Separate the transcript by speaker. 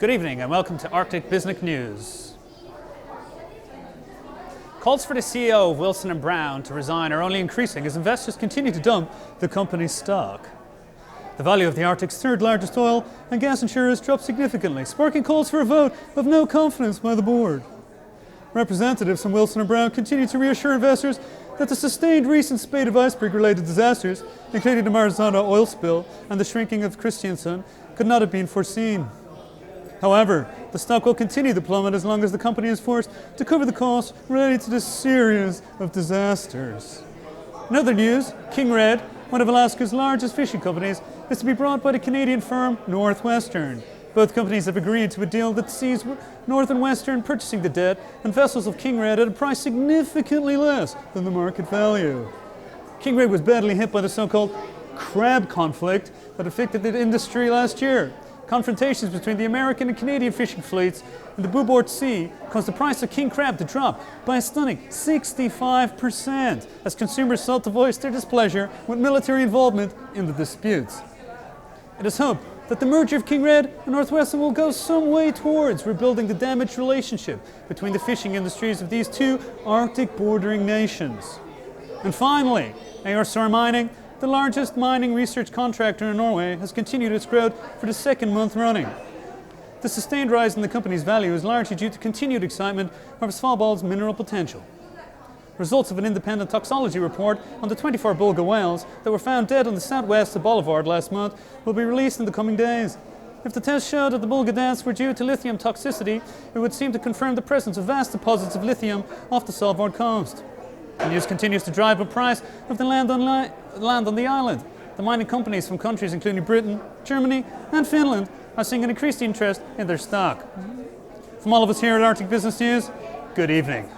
Speaker 1: Good evening and welcome to Arctic Business News. Calls for the CEO of Wilson & Brown to resign are only increasing as investors continue to dump the company's stock. The value of the Arctic's third largest oil and gas insurers dropped significantly, sparking calls for a vote of no confidence by the board. Representatives from Wilson & Brown continue to reassure investors that the sustained recent spate of iceberg-related disasters, including the Marzana oil spill and the shrinking of Christiansson, could not have been foreseen. However, the stock will continue to plummet as long as the company is forced to cover the costs related to this series of disasters. In other news, King Red, one of Alaska's largest fishing companies, is to be bought by the Canadian firm Northwestern. Both companies have agreed to a deal that sees North and Western purchasing the debt and vessels of King Red at a price significantly less than the market value. King Red was badly hit by the so-called crab conflict that affected the industry last year. Confrontations between the American and Canadian fishing fleets in the Beauport Sea caused the price of king crab to drop by a stunning 65% as consumers sought to voice their displeasure with military involvement in the disputes. It is hoped that the merger of King Red and Northwestern will go some way towards rebuilding the damaged relationship between the fishing industries of these two Arctic bordering nations. And finally, AR Mining, the largest mining research contractor in Norway, has continued its growth for the second month running. The sustained rise in the company's value is largely due to continued excitement over Svalbard's mineral potential. Results of an independent toxicology report on the 24 Bulga whales that were found dead on the southwest of Boulevard last month will be released in the coming days. If the tests show that the Bulga deaths were due to lithium toxicity, it would seem to confirm the presence of vast deposits of lithium off the Svalbard coast. The news continues to drive up price of the land on the island. The mining companies from countries including Britain, Germany and Finland are seeing an increased interest in their stock. From all of us here at Arctic Business News, good evening.